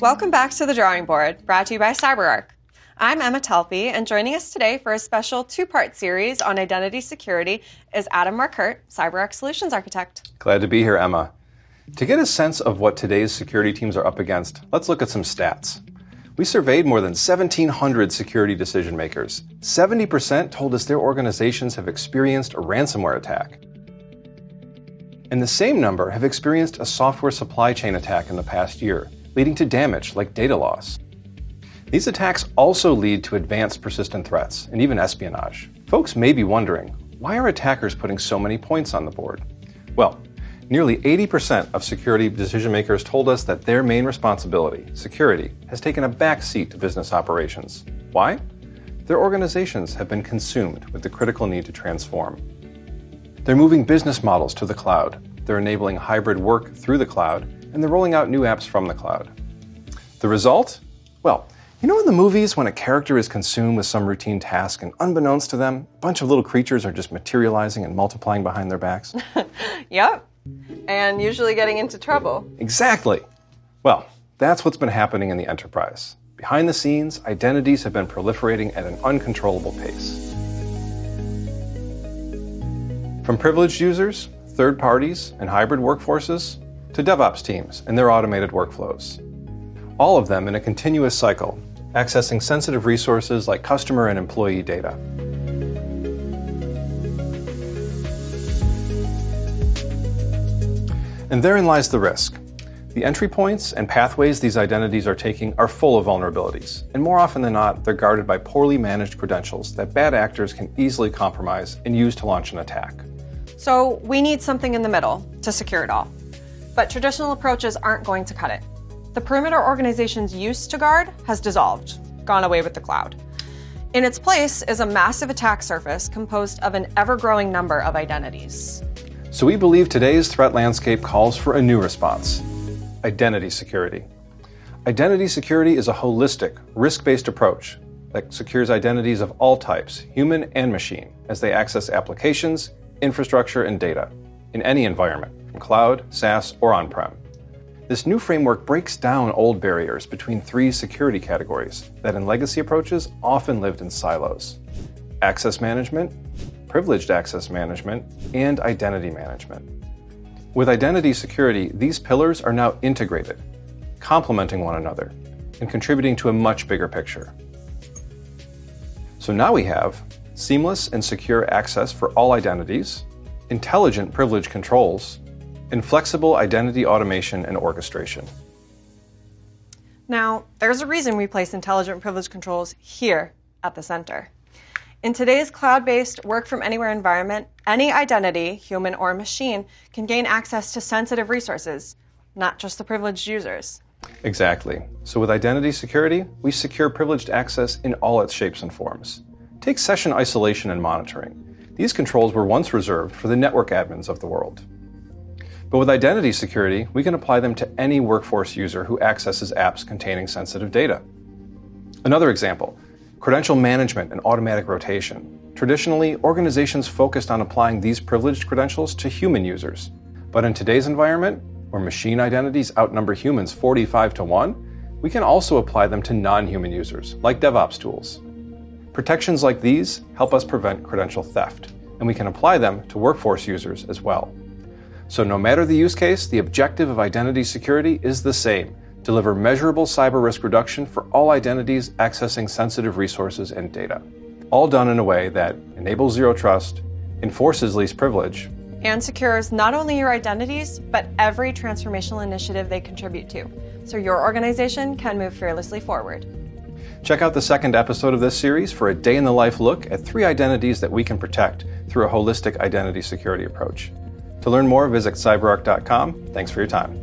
Welcome back to The Drawing Board, brought to you by CyberArk. I'm Emma Telpy, and joining us today for a special two-part series on identity security is Adam Markert, CyberArk Solutions Architect. Glad to be here, Emma. To get a sense of what today's security teams are up against, let's look at some stats. We surveyed more than 1,700 security decision makers. 70% told us their organizations have experienced a ransomware attack. And the same number have experienced a software supply chain attack in the past year, leading to damage like data loss. These attacks also lead to advanced persistent threats and even espionage. Folks may be wondering, why are attackers putting so many points on the board? Well, nearly 80% of security decision makers told us that their main responsibility, security, has taken a back seat to business operations. Why? Their organizations have been consumed with the critical need to transform. They're moving business models to the cloud. They're enabling hybrid work through the cloud, and they're rolling out new apps from the cloud. The result? Well, you know in the movies when a character is consumed with some routine task and unbeknownst to them, a bunch of little creatures are just materializing and multiplying behind their backs? Yep. And usually getting into trouble. Exactly. Well, that's what's been happening in the enterprise. Behind the scenes, identities have been proliferating at an uncontrollable pace. From privileged users, third parties, and hybrid workforces, to DevOps teams and their automated workflows. All of them in a continuous cycle, accessing sensitive resources like customer and employee data. And therein lies the risk. The entry points and pathways these identities are taking are full of vulnerabilities, and more often than not, they're guarded by poorly managed credentials that bad actors can easily compromise and use to launch an attack. So we need something in the middle to secure it all. But traditional approaches aren't going to cut it. The perimeter organizations used to guard has dissolved, gone away with the cloud. In its place is a massive attack surface composed of an ever-growing number of identities. So we believe today's threat landscape calls for a new response: identity security. Identity security is a holistic, risk-based approach that secures identities of all types, human and machine, as they access applications, infrastructure, and data in any environment, from cloud, SaaS, or on-prem. This new framework breaks down old barriers between three security categories that in legacy approaches often lived in silos: access management, privileged access management, and identity management. With identity security, these pillars are now integrated, complementing one another, and contributing to a much bigger picture. So now we have seamless and secure access for all identities, intelligent privilege controls, and flexible identity automation and orchestration. Now, there's a reason we place intelligent privilege controls here at the center. In today's cloud-based work-from-anywhere environment, any identity, human or machine, can gain access to sensitive resources, not just the privileged users. Exactly. So with identity security, we secure privileged access in all its shapes and forms. Take session isolation and monitoring. These controls were once reserved for the network admins of the world. But with identity security, we can apply them to any workforce user who accesses apps containing sensitive data. Another example: credential management and automatic rotation. Traditionally, organizations focused on applying these privileged credentials to human users. But in today's environment, where machine identities outnumber humans 45-1, we can also apply them to non-human users, like DevOps tools. Protections like these help us prevent credential theft, and we can apply them to workforce users as well. So no matter the use case, the objective of identity security is the same: deliver measurable cyber risk reduction for all identities accessing sensitive resources and data. All done in a way that enables zero trust, enforces least privilege, and secures not only your identities, but every transformational initiative they contribute to, so your organization can move fearlessly forward. Check out the second episode of this series for a day-in-the-life look at 3 identities that we can protect through a holistic identity security approach. To learn more, visit CyberArk.com. Thanks for your time.